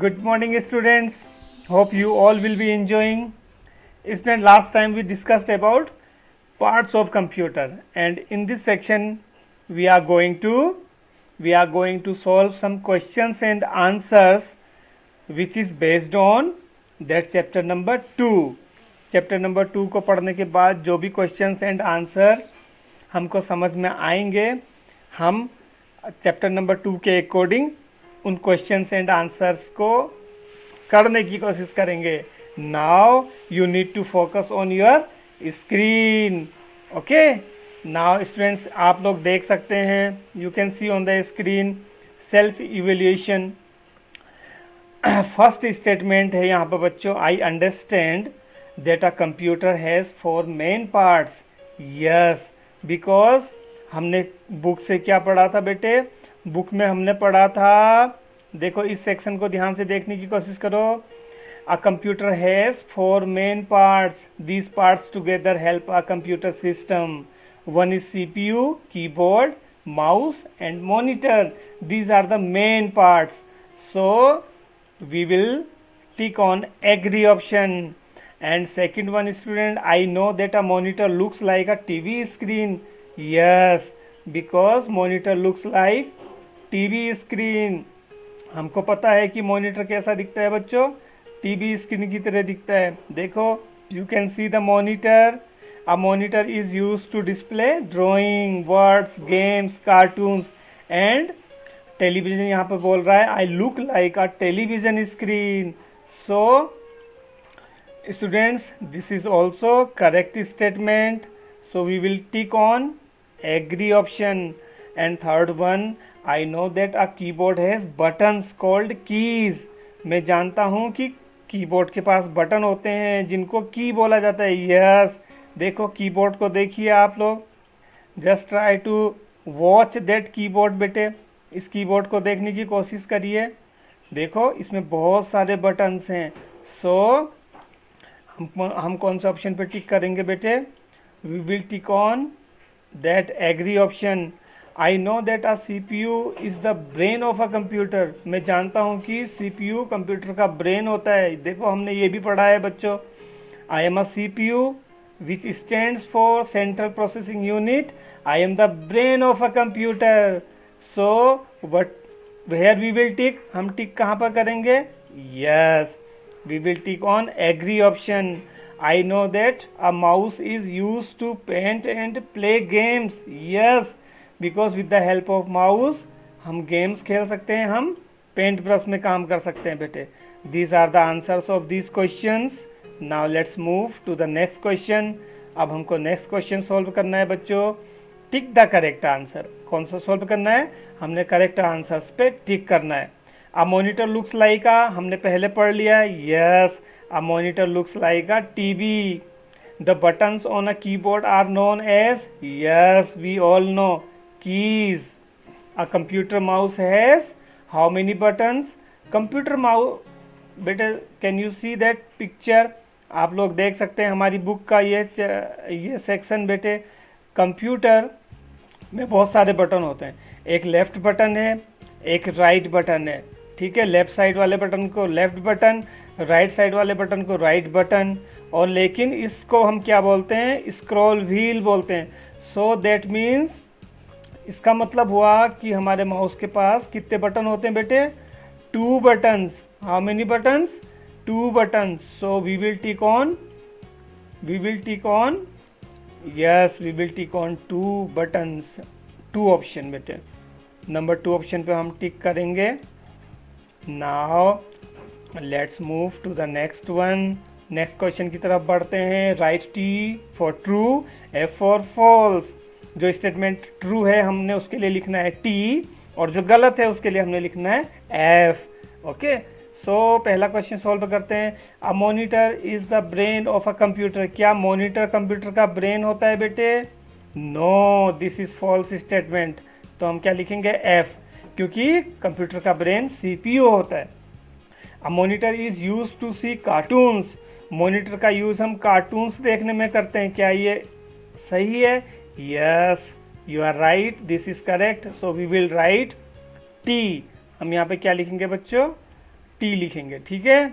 Good morning, students. Hope you all will be enjoying. Student, last time we discussed about parts of computer, and in this section, we are going to solve some questions and answers, which is based on that chapter number 2. Chapter number 2 को पढ़ने के बाद जो भी questions and answer हमको समझ में आएंगे, हम चैप्टर नंबर 2 के अकॉर्डिंग उन क्वेश्चंस एंड आंसर्स को करने की कोशिश करेंगे. Now you need to focus on your screen. Okay, now students, आप लोग देख सकते हैं, you can see on the screen self evaluation. First statement है यहाँ पर बच्चों, I understand that a computer has 4 main parts. Yes, because हमने बुक से क्या पढ़ा था बेटे, बुक में हमने पढ़ा था, देखो इस सेक्शन को ध्यान से देखने की कोशिश करो. A computer has 4 main parts. These parts together help a computer system. One is CPU, keyboard, mouse and monitor. These are the main parts. So we will tick on agree option. And second one, student, I know that a monitor looks like a TV screen. Yes, because monitor looks like TV screen. हमको पता है कि monitor कैसा दिखता है बच्चों, TV screen की तरह दिखता है. देखो, you can see the monitor. A monitor is used to display drawing, words, games, cartoons and television. यहाँ पर बोल रहा है I look like a television screen. So students, this is also correct statement. So we will tick on agree option. And third one, I know that a keyboard has buttons called keys. मैं जानता हूँ कि keyboard के पास button होते हैं जिनको की बोला जाता है. यस, देखो कीबोर्ड को देखिए आप लोग. Just try to watch that keyboard बेटे. इस कीबोर्ड को देखने की कोशिश करिए. देखो, इसमें बहुत सारे बटन्स हैं. सो हम कौन सा ऑप्शन पे टिक करेंगे बेटे? We will tick on that agree option. I know that a CPU is the brain of a computer. मैं जानता हूँ कि सीपीयू कंप्यूटर का ब्रेन होता है. देखो, हमने ये भी पढ़ा है बच्चों. I am a CPU which stands for central processing unit. I am the brain of a computer. So what where we will tick, हम टिक कहाँ पर करेंगे? Yes, we will tick on agree option. I know that a mouse is use to paint and play games. Yes, because with the help of mouse हम games खेल सकते हैं, हम paint brush में काम कर सकते हैं बेटे. These are the answers of these questions. Now let's move to the next question. अब हमको नेक्स्ट क्वेश्चन सॉल्व करना है बच्चों. Tick the correct answer. कौन सा सॉल्व करना है? हमने करेक्ट आंसर्स पे टिक करना है. A monitor looks like a, हमने पहले पढ़ लिया है. Yes, a monitor looks like a TV. The buttons on a keyboard are known as. Yes, we all know, keys. A computer mouse has how many buttons? Computer mouse बेटे, can you see that picture? आप लोग देख सकते हैं हमारी book का ये section बेटे. कंप्यूटर में बहुत सारे बटन होते हैं. एक लेफ़्ट बटन है, एक राइट बटन है. ठीक है, लेफ़्ट साइड वाले बटन को लेफ़्ट बटन, राइट साइड वाले बटन को राइट बटन. और लेकिन इसको हम क्या बोलते हैं? स्क्रॉल व्हील बोलते हैं. सो दैट मीन्स, इसका मतलब हुआ कि हमारे माउस के पास कितने बटन होते हैं बेटे? 2 buttons. How many buttons? 2 buttons. So we will tick on yes, we will tick on 2 buttons, 2 option बेटे. नंबर 2 ऑप्शन पे हम टिक करेंगे. Now let's move to the next one. Next question की तरफ बढ़ते हैं. Write T for true, F for false. जो statement true है हमने उसके लिए लिखना है टी, और जो गलत है उसके लिए हमने लिखना है एफ. ओके, सो पहला क्वेश्चन सॉल्व करते हैं. A monitor is the brain of a computer. क्या मॉनिटर कंप्यूटर का ब्रेन होता है बेटे? No, this is false statement. तो हम क्या लिखेंगे? एफ, क्योंकि कंप्यूटर का ब्रेन सीपीयू होता है. A monitor is use to see cartoons. Monitor का यूज हम कार्टून्स देखने में करते हैं. क्या ये सही है? Yes, you are right, this is correct. So we will write T. हम यहाँ पे क्या लिखेंगे बच्चों? टी लिखेंगे, ठीक है।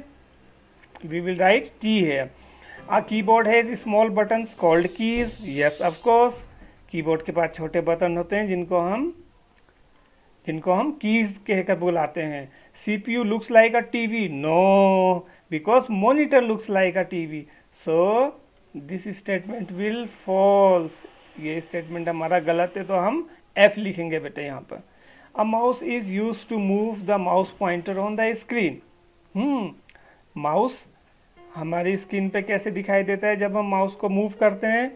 We will write T here. A keyboard has small buttons called keys, yes of course. Keyboard के पास छोटे बटन होते हैं जिनको हम कीज कहकर बुलाते हैं। CPU looks like a TV, no, because monitor looks like a TV, so this statement will false. ये स्टेटमेंट हमारा गलत है, तो हम एफ लिखेंगे बेटे यहाँ पर। A mouse is use to move the mouse pointer on the screen. Mouse हमारी स्क्रीन पे कैसे दिखाई देता है जब हम माउस को मूव करते हैं?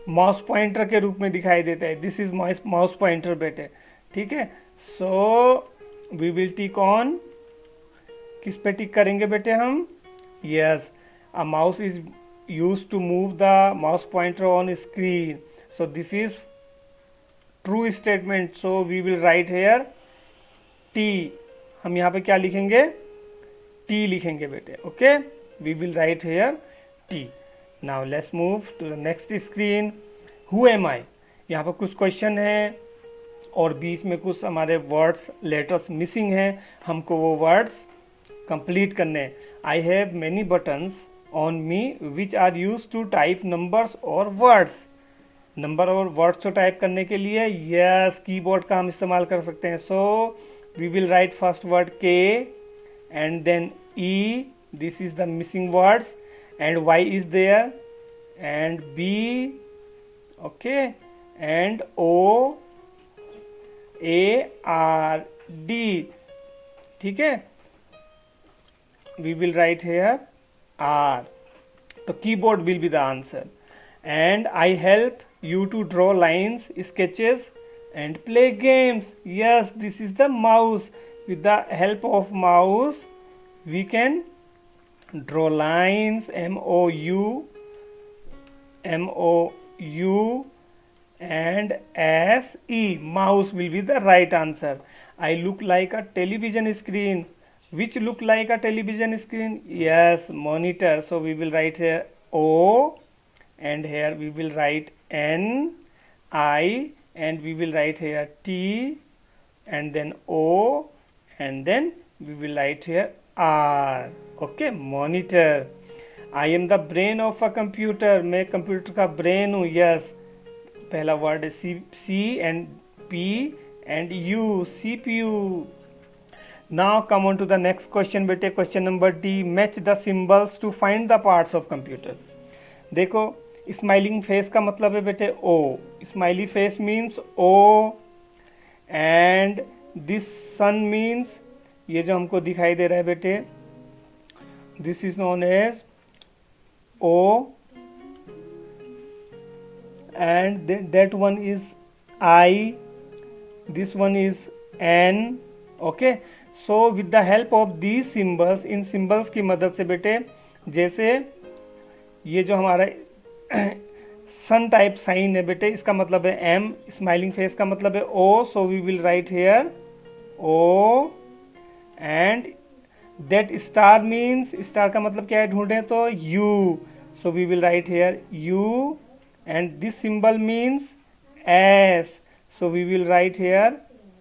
माउस पॉइंटर के रूप में दिखाई देता है। दिस इज माउस पॉइंटर बेटे, ठीक है। So we will tick on, किस पे टिक करेंगे बेटे हम? Yes, a mouse is use to move the mouse pointer on screen, so this is true statement, so we will write here T. हम यहाँ पे क्या लिखेंगे? टी लिखेंगे बेटे, okay. We will write here T. Now let's move to the next screen. Who am I? यहाँ पर कुछ क्वेश्चन है और बीच में कुछ हमारे वर्ड्स लेटर्स मिसिंग हैं, हमको वो वर्ड्स कंप्लीट करने। I have many buttons on me which are use to type numbers और वर्ड्स। नंबर और वर्ड्स को टाइप करने के लिए यस कीबोर्ड का हम इस्तेमाल कर सकते हैं। So we will write first word K and then E, this is the missing words, and Y is there and B, okay, and O A R D, ठीक है। We will write here R, तो keyboard will be the answer. And I help you to draw lines, sketches and play games. Yes, this is the mouse. With the help of mouse we can draw lines, M-O-U and S-E. Mouse will be the right answer. I look like a television screen. Which look like a television screen? Yes, monitor. So we will write here O, and here we will write N, I, and we will write here T, and then O, and then we will write here R, okay, monitor. I am the brain of a computer. मैं computer का brain हूँ, yes. पहला word है C and P and U, CPU. Now come on to the next question बेटे, question number D. Match the symbols to find the parts of computer. देखो, smiling face का मतलब है बेटे O, smiley face means O, and this sun means, ये जो हमको दिखाई दे रहा है बेटे, this is known as O, and that one is I, this one is N, okay. So with the help of these symbols, इन symbols की मदद से बेटे, जैसे ये जो हमारा सन टाइप साइन है बेटे, इसका मतलब है एम, स्माइलिंग फेस का मतलब है O, so we will write here O, and that star means, star का मतलब क्या है ढूंढें तो U, so we will write here U, and this symbol means S, so we will write here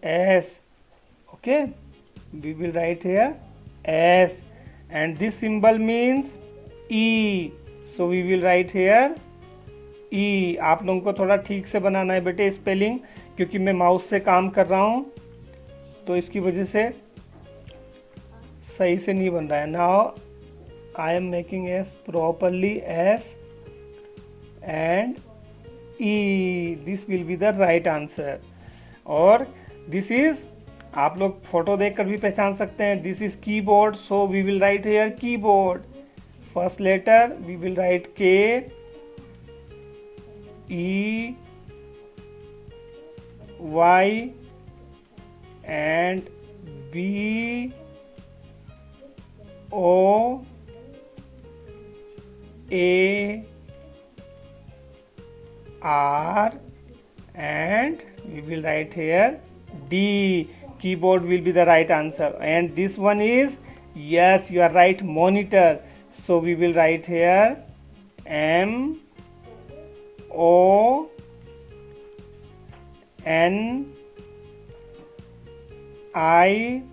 S, okay, we will write here S, and this symbol means E, so we will write here E. आप लोगों को थोड़ा ठीक से बनाना है बेटे spelling, क्योंकि मैं माउस से काम कर रहा हूँ तो इसकी वजह से सही से नहीं बन रहा है। Now I am making S properly, S and E, this will be the right answer. और दिस इज, आप लोग फोटो देखकर भी पहचान सकते हैं, this is keyboard, so we will write here keyboard. First letter we will write K, E, Y, and B, O, A, R, and we will write here D. Keyboard will be the right answer, and this one is, yes, you are right, monitor. So we will write here M O N I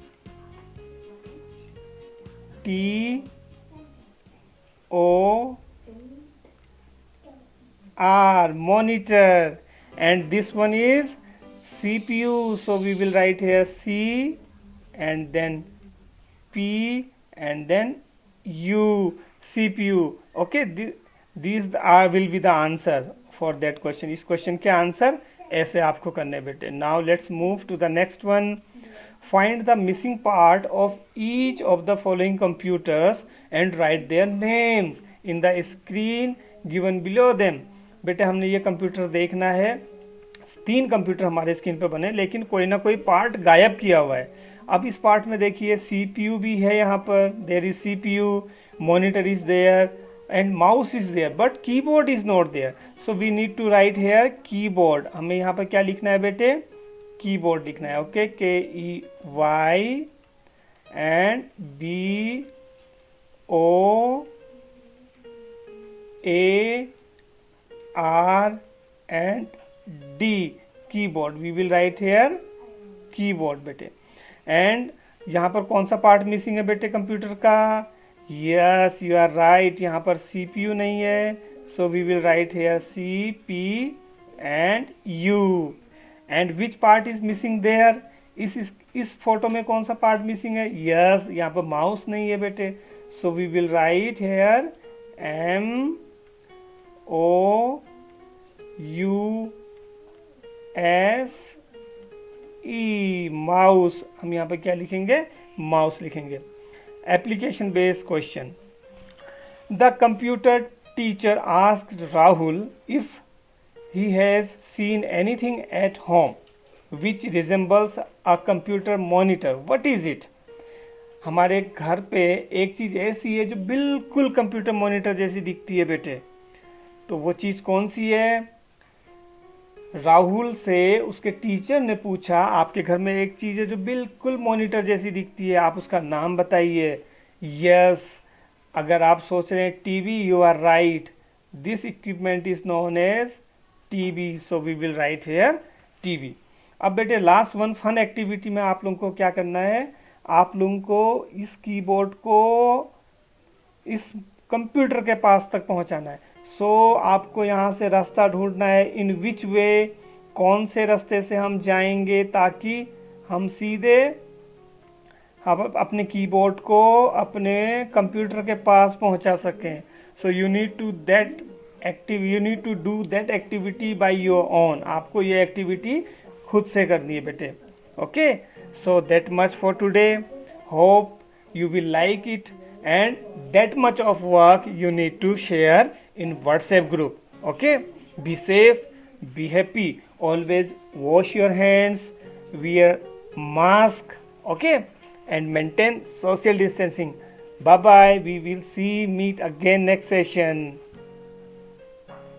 R, monitor, and this one is CPU, so we will write here C and then P and then U, CPU. Okay, these are will be the answer for that question. इस question के answer ऐसे आपको करने बेटे. Now let's move to the next one. Find the missing part of each of the following computers and write their names in the screen given below them. बेटे हमने ये computer देखना है. 3 कंप्यूटर हमारे स्क्रीन पर बने, लेकिन कोई ना कोई पार्ट गायब किया हुआ है. अब इस पार्ट में देखिए CPU भी है यहाँ पर, there is CPU, monitor is there and mouse is there, but keyboard is not there. So we need to write here keyboard. हमें यहाँ पर क्या लिखना है बेटे? कीबोर्ड लिखना है. Okay, KEY and BOAR and D, keyboard. We will write here keyboard बेटे. एंड यहाँ पर कौन सा पार्ट मिसिंग है बेटे कंप्यूटर का? यस, यू आर राइट, यहाँ पर CPU नहीं है. So we will write here CP and U. And which part is missing there? इस फोटो में कौन सा पार्ट मिसिंग है? यस, यहाँ पर माउस नहीं है बेटे. So we will write here MOUSE, mouse. हम यहाँ पे क्या लिखेंगे? माउस लिखेंगे. Application based question. The computer teacher asked Rahul if he has seen anything at home which resembles a computer monitor. What is it? हमारे घर पे एक चीज़ ऐसी है जो बिल्कुल कंप्यूटर मॉनिटर जैसी दिखती है बेटे. तो वो चीज़ कौन सी है? राहुल से उसके टीचर ने पूछा, आपके घर में एक चीज़ है जो बिल्कुल मॉनिटर जैसी दिखती है, आप उसका नाम बताइए. यस, अगर आप सोच रहे हैं TV, you are right. This equipment is known as TV, so we will write here TV. अब बेटे लास्ट वन फन एक्टिविटी में आप लोगों को क्या करना है? आप लोगों को इस कीबोर्ड को इस कंप्यूटर के पास तक पहुंचाना है. सो आपको यहाँ से रास्ता ढूंढना है. इन विच वे, कौन से रास्ते से हम जाएंगे ताकि हम सीधे अपने कीबोर्ड को अपने कंप्यूटर के पास पहुंचा सकें. So you need to do that activity by your own. आपको ये एक्टिविटी खुद से करनी है बेटे. Okay, so that much for today. Hope you will like it, and that much of work you need to share in WhatsApp group. Okay, be safe, be happy, always wash your hands, wear mask, okay, and maintain social distancing. Bye bye, we will meet again next session.